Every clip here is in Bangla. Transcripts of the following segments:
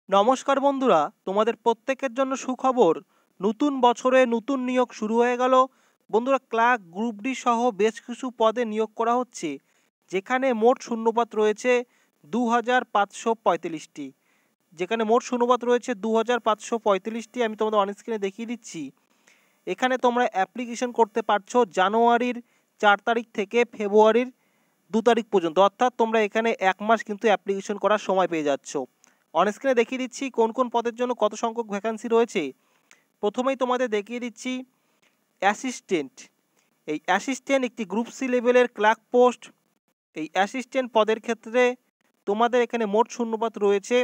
নমস্কার বন্ধুরা, তোমাদের প্রত্যেকের জন্য সুখবর। নতুন বছরে নতুন নিয়োগ শুরু হয়ে গেল। বন্ধুরা, ক্লার্ক গ্রুপ ডি সহ বেশ কিছু পদে নিয়োগ করা হচ্ছে, যেখানে মোট শূন্যপদ রয়েছে 2545টি। যেখানে মোট শূন্যপদ রয়েছে 2545টি। আমি তোমাদের অন স্ক্রিনে দেখিয়ে দিচ্ছি। এখানে তোমরা অ্যাপ্লিকেশন করতে পারছো জানুয়ারির 4 তারিখ থেকে ফেব্রুয়ারির 2 তারিখ পর্যন্ত, অর্থাৎ তোমরা এখানে এক মাস কিন্তু অ্যাপ্লিকেশন করার সময় পেয়ে যাচ্ছ। অন স্ক্রিনে দেখিয়ে দিচ্ছি কোন কোন পদের জন্য কত সংখ্যক ভ্যাকান্সি রয়েছে। প্রথমেই তোমাদের দেখিয়ে দিচ্ছি অ্যাসিস্ট্যান্ট। এই অ্যাসিস্ট্যান্ট একটি গ্রুপ সি লেভেলের ক্লার্ক পোস্ট। এই অ্যাসিস্ট্যান্ট পদের ক্ষেত্রে তোমাদের এখানে মোট শূন্যপদ রয়েছে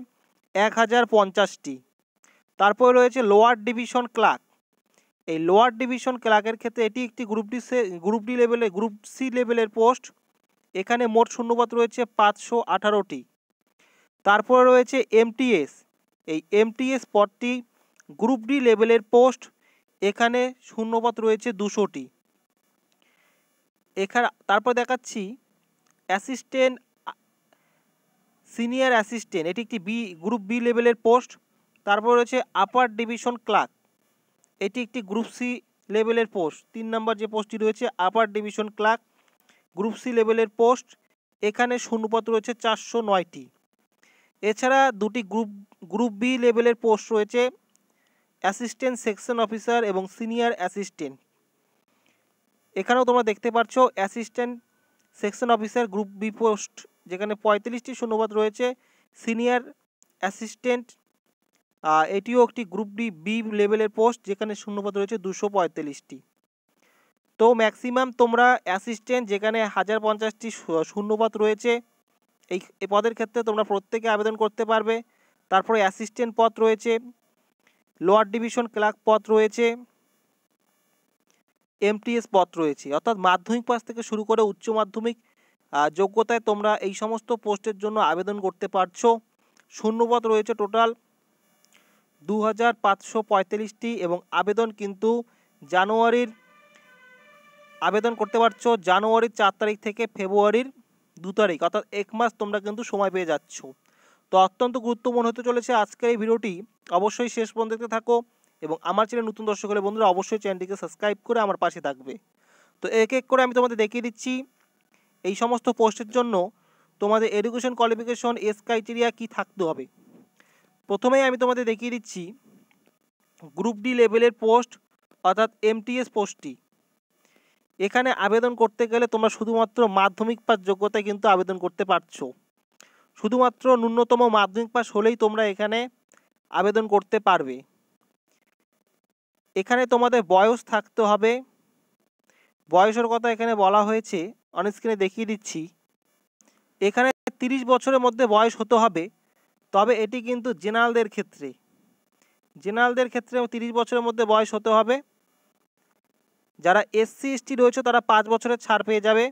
1050টি। তারপরে রয়েছে লোয়ার ডিভিশন ক্লার্ক। এই লোয়ার ডিভিশন ক্লার্কের ক্ষেত্রে এটি একটি গ্রুপ সি লেভেলের পোস্ট। এখানে মোট শূন্যপদ রয়েছে 518টি। তারপরে রয়েছে এমটিএস। এই এমটিএস পদটি গ্রুপ ডি লেভেলের পোস্ট। এখানে শূন্যপদ রয়েছে 200টি। তারপর দেখাচ্ছি অ্যাসিস্ট্যান্ট সিনিয়র অ্যাসিস্ট্যান্ট, এটি একটি গ্রুপ বি লেভেলের পোস্ট। তারপর রয়েছে আপার ডিভিশন ক্লার্ক, এটি একটি গ্রুপ সি লেভেলের পোস্ট। 3 নম্বর যে পোস্টটি রয়েছে upper division clerk, group C লেভেলের পোস্ট। এখানে শূন্যপদ রয়েছে 409টি। এছাড়া দুটি গ্রুপ বি লেভেলের পোস্ট রয়েছে অ্যাসিস্ট্যান্ট সেকশন অফিসার এবং সিনিয়র অ্যাসিস্ট্যান্ট। এখানেও তোমরা দেখতে পাচ্ছ assistant section officer group B post, যেখানে 35টি শূন্যপদ রয়েছে। সিনিয়র অ্যাসিস্ট্যান্ট এটিও একটি গ্রুপ বি লেভেলের পোস্ট, যেখানে শূন্যপদ রয়েছে 245টি। তো ম্যাক্সিমাম তোমরা অ্যাসিস্ট্যান্ট, যেখানে 1050টি শূন্যপদ রয়েছে, এই পদের ক্ষেত্রে তোমরা প্রত্যেকে আবেদন করতে পারবে। তারপরে অ্যাসিস্ট্যান্ট পদ রয়েছে, লোয়ার ডিভিশন ক্লার্ক পদ রয়েছে, এমটিএস পদ রয়েছে। অর্থাৎ মাধ্যমিক পাস থেকে শুরু করে উচ্চ মাধ্যমিক যোগ্যতায় তোমরা এই সমস্ত পোস্টের জন্য আবেদন করতে পারছো। শূন্যপদ রয়েছে টোটাল 2545টি এবং আবেদন কিন্তু আবেদন করতে পারছো জানুয়ারির 4 তারিখ থেকে ফেব্রুয়ারির 2 তারিখ, অর্থাৎ এক মাস তোমরা কিন্তু সময় পেয়ে যাচ্ছ। তো অত্যন্ত গুরুত্বপূর্ণ হতে চলেছে আজকের এই ভিডিওটি। অবশ্যই শেষ পর্যন্ত দেখতে থাকো এবং আমার চ্যানেল নতুন দর্শক হলে বন্ধুরা অবশ্যই চ্যানেলটিকে সাবস্ক্রাইব করে আমার পাশে থাকবে। তো এক এক করে আমি তোমাদের দেখিয়ে দিচ্ছি এই সমস্ত পোস্টের জন্য তোমাদের এডুকেশন কোয়ালিফিকেশন এজ ক্রাইটেরিয়া কী থাকতে হবে। প্রথমেই আমি তোমাদের দেখিয়ে দিচ্ছি গ্রুপ ডি লেভেলের পোস্ট, অর্থাৎ এমটিএস পোস্টটি। এখানে আবেদন করতে গেলে তোমরা শুধুমাত্র মাধ্যমিক পাস যোগ্যতায় কিন্তু আবেদন করতে পারছো। শুধুমাত্র ন্যূনতম মাধ্যমিক পাস হলেই তোমরা এখানে আবেদন করতে পারবে। এখানে তোমাদের বয়স থাকতে হবে। বয়সের কথা এখানে বলা হয়েছে, অন স্ক্রিনে দেখিয়ে দিচ্ছি। এখানে 30 বছরের মধ্যে বয়স হতে হবে, তবে এটি কিন্তু জেনারেলদের ক্ষেত্রে 30 বছরের মধ্যে বয়স হতে হবে। যারা এসসি এসটি রয়েছে তারা 5 বছরের ছাড় পেয়ে যাবে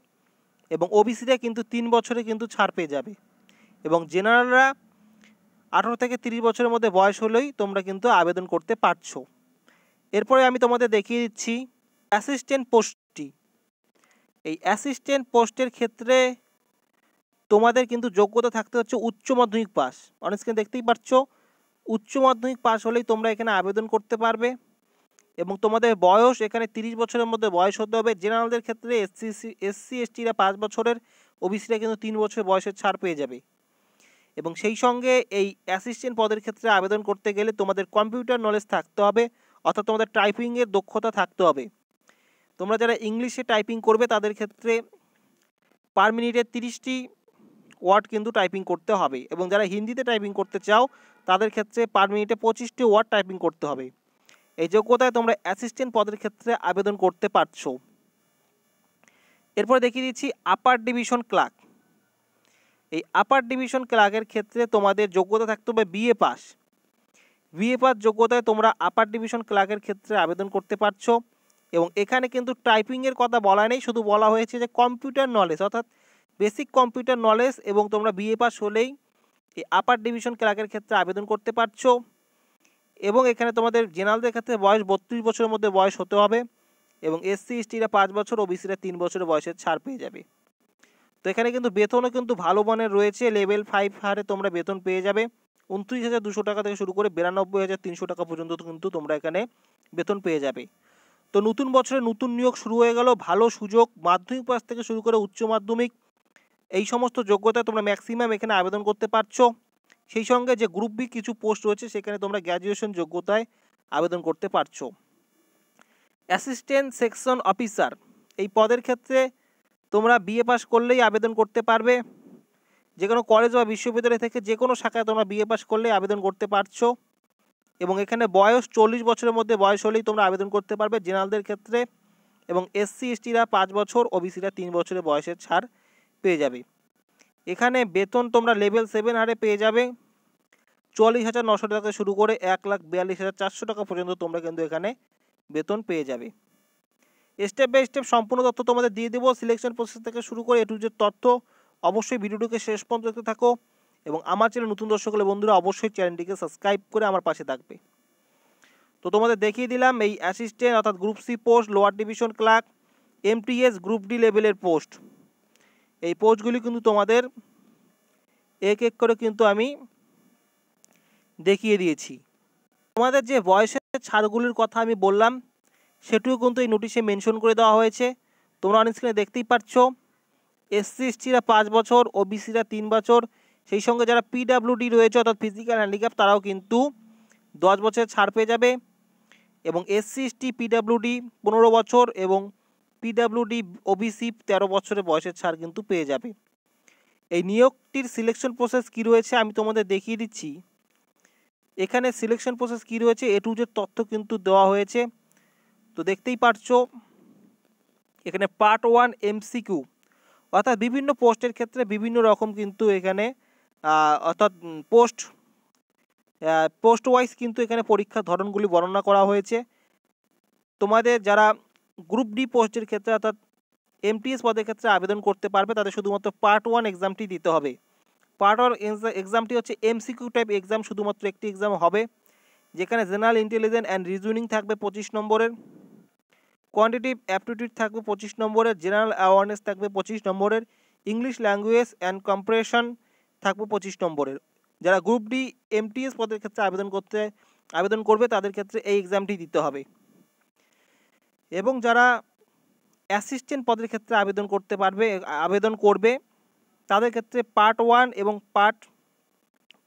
এবং ওবিসিরা কিন্তু 3 বছরে কিন্তু ছাড় পেয়ে যাবে এবং জেনারেলরা 18 থেকে 30 বছরের মধ্যে বয়স হলেই তোমরা কিন্তু আবেদন করতে পারছো। এরপরে আমি তোমাদের দেখিয়ে দিচ্ছি অ্যাসিস্ট্যান্ট পোস্টটি। এই অ্যাসিস্ট্যান্ট পোস্টের ক্ষেত্রে তোমাদের কিন্তু যোগ্যতা থাকতে হচ্ছে উচ্চ মাধ্যমিক পাস। অন স্ক্রিনে দেখতেই পাচ্ছ, উচ্চ মাধ্যমিক পাস হলেই তোমরা এখানে আবেদন করতে পারবে এবং তোমাদের বয়স এখানে 30 বছরের মধ্যে বয়স হতে হবে। জেনারেলদের ক্ষেত্রে এসসি এসটিরা 5 বছরের, ওবিসিরা কিন্তু 3 বছর বয়সের ছাড় পেয়ে যাবে। এবং সেই সঙ্গে এই অ্যাসিস্ট্যান্ট পদের ক্ষেত্রে আবেদন করতে গেলে তোমাদের কম্পিউটার নলেজ থাকতে হবে, অর্থাৎ তোমাদের টাইপিংয়ের দক্ষতা থাকতে হবে। তোমরা যারা ইংলিশে টাইপিং করবে তাদের ক্ষেত্রে পার মিনিটে 30টি ওয়ার্ড কিন্তু টাইপিং করতে হবে এবং যারা হিন্দিতে টাইপিং করতে চাও তাদের ক্ষেত্রে পার মিনিটে 25টি ওয়ার্ড টাইপিং করতে হবে। এই যোগ্যতায় তোমরা অ্যাসিস্ট্যান্ট পদের ক্ষেত্রে আবেদন করতে পারছো। এরপর দেখিয়ে দিচ্ছি আপার ডিভিশন ক্লার্ক। এই আপার ডিভিশন ক্লার্কের ক্ষেত্রে তোমাদের যোগ্যতা থাকতে হবে বিএ পাস যোগ্যতায় তোমরা আপার ডিভিশন ক্লার্কের ক্ষেত্রে আবেদন করতে পারছো এবং এখানে কিন্তু টাইপিংয়ের কথা বলা নেই, শুধু বলা হয়েছে যে কম্পিউটার নলেজ, অর্থাৎ বেসিক কম্পিউটার নলেজ এবং তোমরা বিএ পাস হলেই এই আপার ডিভিশন ক্লার্কের ক্ষেত্রে আবেদন করতে পারছো। এবং এখানে তোমাদের জেনারেলদের ক্ষেত্রে বয়স 32 বছরের মধ্যে বয়স হতে হবে এবং এসসি এসটিরা 5 বছর, ওবিসিরা 3 বছরের বয়সের ছাড় পেয়ে যাবে। তো এখানে কিন্তু বেতনও কিন্তু ভালো মানের রয়েছে, লেভেল 5 হারে তোমরা বেতন পেয়ে যাবে 29,200 টাকা থেকে শুরু করে 92,300 টাকা পর্যন্ত কিন্তু তোমরা এখানে বেতন পেয়ে যাবে। তো নতুন বছরে নতুন নিয়োগ শুরু হয়ে গেল, ভালো সুযোগ। মাধ্যমিক পাস থেকে শুরু করে উচ্চ মাধ্যমিক এই সমস্ত যোগ্যতায় তোমরা ম্যাক্সিমাম এখানে আবেদন করতে পারছো। সেই সঙ্গে যে গ্রুপ বি কিছু পোস্ট রয়েছে সেখানে তোমরা গ্র্যাজুয়েশন যোগ্যতায় আবেদন করতে পারছো। অ্যাসিস্ট্যান্ট সেকশন অফিসার এই পদের ক্ষেত্রে তোমরা বিএ পাস করলেই আবেদন করতে পারবে। যে কোনো কলেজ বা বিশ্ববিদ্যালয় থেকে যে কোনো শাখায় তোমরা বিএ পাস করলেই আবেদন করতে পারছো। এবং এখানে বয়স 40 বছরের মধ্যে বয়স হলেই তোমরা আবেদন করতে পারবে জেনারেলদের ক্ষেত্রে। এবং এসসি এসটিরা 5 বছর, ওবিসিরা 3 বছরের বয়সের ছাড় পেয়ে যাবে। এখানে বেতন তোমরা লেভেল 7 হারে পেয়ে যাবে 44,900 টাকা শুরু করে 1,42,400 টাকা পর্যন্ত তোমরা কিন্তু এখানে বেতন পেয়ে যাবে। স্টেপ বাই স্টেপ সম্পূর্ণ তথ্য তোমাদের দিয়ে দেবো, সিলেকশন প্রসেস থেকে শুরু করে এ টু জেড তথ্য। অবশ্যই ভিডিওটিকে শেষ পর্যন্ত দেখতে থাকো এবং আমার চ্যানেল নতুন দর্শক হলে বন্ধুরা অবশ্যই চ্যানেলটিকে সাবস্ক্রাইব করে আমার পাশে থাকবে। তো তোমাদের দেখিয়ে দিলাম এই অ্যাসিস্ট্যান্ট অর্থাৎ group C post, lower division clerk, MTS, group D লেভেলের পোস্ট। এই পোস্টগুলি কিন্তু তোমাদের এক এক করে কিন্তু আমি দেখিয়ে দিয়েছি। তোমাদের যে বয়সের ছাড়গুলির কথা আমি বললাম সেটিও কিন্তু এই নোটিশে মেনশন করে দেওয়া হয়েছে। তোমরা অন স্ক্রিনে দেখতেই পাচ্ছ। এসসি এসটিরা 5 বছর, ওবিসিরা 3 বছর, সেই সঙ্গে যারা পিডাব্লিউডি রয়েছে অর্থাৎ ফিজিক্যাল হ্যান্ডিক্যাপ তারাও কিন্তু 10 বছরের ছাড় পেয়ে যাবে। এবং এসসি এসটি পিডাব্লিউডি 15 বছর এবং পিডাব্লিউডি ওবিসি 13 বছরের বয়সের ছাড় কিন্তু পেয়ে যাবে। এই নিয়োগটির সিলেকশন প্রসেস কী রয়েছে আমি তোমাদের দেখিয়ে দিচ্ছি। এখানে সিলেকশন প্রসেস কী রয়েছে এ টু জেড তথ্য কিন্তু দেওয়া হয়েছে। তো দেখতেই পারছো এখানে পার্ট 1 এমসিকিউ অর্থাৎ বিভিন্ন পোস্টের ক্ষেত্রে বিভিন্ন রকম কিন্তু এখানে অর্থাৎ পোস্ট ওয়াইজ কিন্তু এখানে পরীক্ষার ধরনগুলি বর্ণনা করা হয়েছে। তোমাদের যারা গ্রুপ ডি পোস্টের ক্ষেত্রে অর্থাৎ এমটিএস পদের ক্ষেত্রে আবেদন করতে পারবে তাদের শুধুমাত্র পার্ট 1 এক্সামটি দিতে হবে। পার্ট 1 এক্সামটি হচ্ছে এমসিকিউ টাইপ এক্সাম, শুধুমাত্র একটি এক্সাম হবে যেখানে জেনারেল ইন্টেলিজেন্স অ্যান্ড রিজনিং থাকবে 25 নম্বরের, কোয়ান্টিটিভ অ্যাপটিটিউড থাকবে 25 নম্বরের, জেনারেল অ্যাওয়ারনেস থাকবে 25 নম্বরের, ইংলিশ ল্যাঙ্গুয়েজ অ্যান্ড কম্প্রেশন থাকবে 25 নম্বরের। যারা গ্রুপ ডি এমটিএস পদের ক্ষেত্রে আবেদন করবে তাদের ক্ষেত্রে এই এক্সামটি দিতে হবে। এবং যারা অ্যাসিস্ট্যান্ট পদের ক্ষেত্রে আবেদন করবে তাদের ক্ষেত্রে পার্ট 1 এবং পার্ট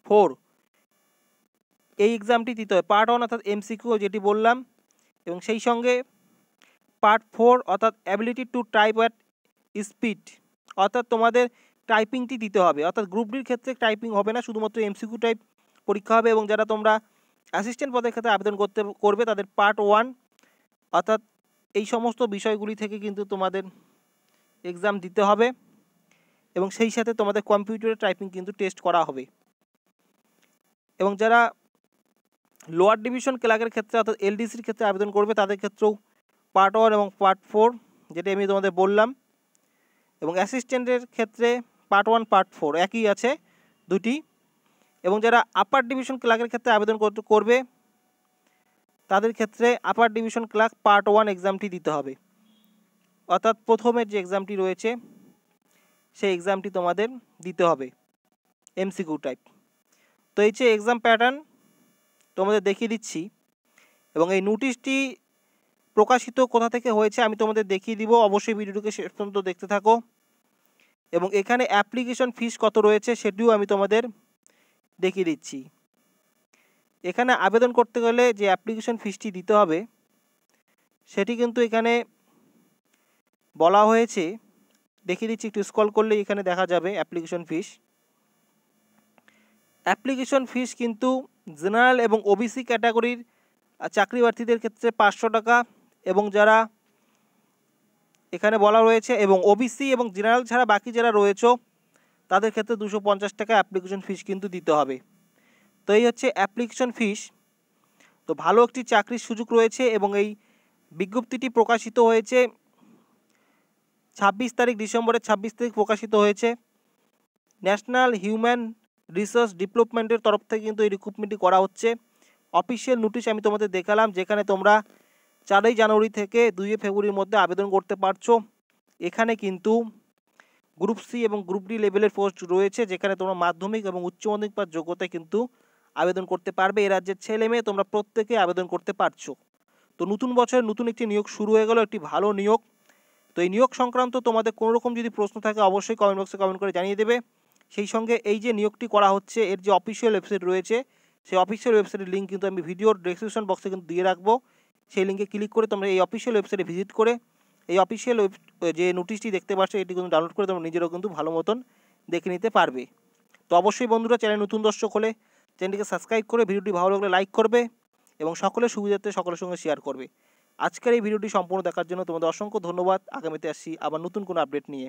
4 এই এক্সামটি দিতে হবে। পার্ট 1 অর্থাৎ এমসিকিউ যেটি বললাম, এবং সেই সঙ্গে পার্ট 4 অর্থাৎ ability to type at speed অর্থাৎ তোমাদের টাইপিংটি দিতে হবে। অর্থাৎ গ্রুপ ডির ক্ষেত্রে টাইপিং হবে না, শুধুমাত্র এমসিকিউ টাইপ পরীক্ষা হবে। এবং যারা তোমরা অ্যাসিস্ট্যান্ট পদের ক্ষেত্রে আবেদন করবে তাদের পার্ট 1 অর্থাৎ এই সমস্ত বিষয়গুলি থেকে কিন্তু তোমাদের এক্সাম দিতে হবে এবং সেই সাথে তোমাদের কম্পিউটারে টাইপিং কিন্তু টেস্ট করা হবে। এবং যারা লোয়ার ডিভিশন ক্লার্কের ক্ষেত্রে অর্থাৎ এলডিসির ক্ষেত্রে আবেদন করবে তাদের ক্ষেত্রেও পার্ট 1 এবং পার্ট 4 যেটা আমি তোমাদের বললাম। এবং অ্যাসিস্ট্যান্টের ক্ষেত্রে পার্ট 1 পার্ট 4 একই আছে দুটি। এবং যারা আপার ডিভিশন ক্লার্কের ক্ষেত্রে আবেদন করবে তাদের ক্ষেত্রে আপার ডিভিশন ক্লার্ক পার্ট 1 এক্সামটি দিতে হবে। অর্থাৎ প্রথমের যে এক্সামটি রয়েছে সেই এক্সামটি তোমাদের দিতে হবে এমসিকিউ টাইপ। তো এই যে এক্সাম প্যাটার্ন তোমাদের দেখিয়ে দিচ্ছি এবং এই নোটিশটি প্রকাশিত কোথা থেকে হয়েছে আমি তোমাদের দেখিয়ে দিব। অবশ্যই ভিডিওটিকে শেষ পর্যন্ত দেখতে থাকো। এবং এখানে অ্যাপ্লিকেশন ফিস কত রয়েছে সেটিও আমি তোমাদের দেখিয়ে দিচ্ছি। এখানে আবেদন করতে গেলে যে অ্যাপ্লিকেশন ফিসটি দিতে হবে সেটি কিন্তু এখানে বলা হয়েছে, দেখিয়ে দিচ্ছি, একটু স্ক্রল করলে এখানে দেখা যাবে অ্যাপ্লিকেশন ফিস। অ্যাপ্লিকেশন ফিস কিন্তু জেনারেল এবং ওবিসি ক্যাটাগরির চাকরি প্রার্থীদের ক্ষেত্রে 500 টাকা এবং যারা এখানে বলা রয়েছে এবং ওবিসি এবং জেনারেল ছাড়া বাকি যারা রয়েছে তাদের ক্ষেত্রে 250 টাকা অ্যাপ্লিকেশন ফিস কিন্তু দিতে হবে। তো এই হচ্ছে অ্যাপ্লিকেশন ফিস। তো ভালো একটি চাকরির সুযোগ রয়েছে এবং এই বিজ্ঞপ্তিটি প্রকাশিত হয়েছে 26 তারিখ ডিসেম্বরের 26 তারিখ প্রকাশিত হয়েছে। ন্যাশনাল হিউম্যান রিসোর্স ডেভেলপমেন্টের তরফ থেকে কিন্তু এই রিক্রুটমেন্টটি করা হচ্ছে। অফিসিয়াল নোটিশ আমি তোমাদের দেখালাম যেখানে তোমরা 4 জানুয়ারি থেকে 2 ফেব্রুয়ারির মধ্যে আবেদন করতে পারছো। এখানে কিন্তু গ্রুপ সি এবং গ্রুপ ডি লেভেলের পোস্ট রয়েছে যেখানে তোমরা মাধ্যমিক এবং উচ্চ মাধ্যমিক পাস যোগ্যতায় কিন্তু আবেদন করতে পারবে। এই রাজ্যের ছেলে মেয়ে তোমরা প্রত্যেকে আবেদন করতে পারছো। তো নতুন বছরে নতুন একটি নিয়োগ শুরু হয়ে গেল, একটি ভালো নিয়োগ। তো এই নিয়োগ সংক্রান্ত তোমাদের কোনো রকম যদি প্রশ্ন থাকে অবশ্যই কমেন্ট বক্সে কমেন্ট করে জানিয়ে দেবে। সেই সঙ্গে এই যে নিয়োগটি করা হচ্ছে এর যে অফিসিয়াল ওয়েবসাইট রয়েছে সেই অফিসিয়াল ওয়েবসাইটের লিঙ্ক কিন্তু আমি ভিডিওর ডেসক্রিপশন বক্সে কিন্তু দিয়ে রাখবো। সেই লিঙ্কে ক্লিক করে তোমরা এই অফিসিয়াল ওয়েবসাইটে ভিজিট করে এই অফিসিয়াল যে নোটিশটি দেখতে পাচ্ছ এটি কিন্তু ডাউনলোড করে তোমরা নিজেরাও কিন্তু ভালো মতন দেখে নিতে পারবে। তো অবশ্যই বন্ধুরা, চ্যানেল নতুন দর্শক হলে চ্যানেলটিকে সাবস্ক্রাইব করে ভিডিওটি ভালো লাগলে লাইক করবে এবং সকলের সুবিধার্থে সকলের সঙ্গে শেয়ার করবে। আজকের এই ভিডিওটি সম্পূর্ণ দেখার জন্য তোমাদের অসংখ্য ধন্যবাদ। আগামীতে আসছি আবার নতুন কোনো আপডেট নিয়ে।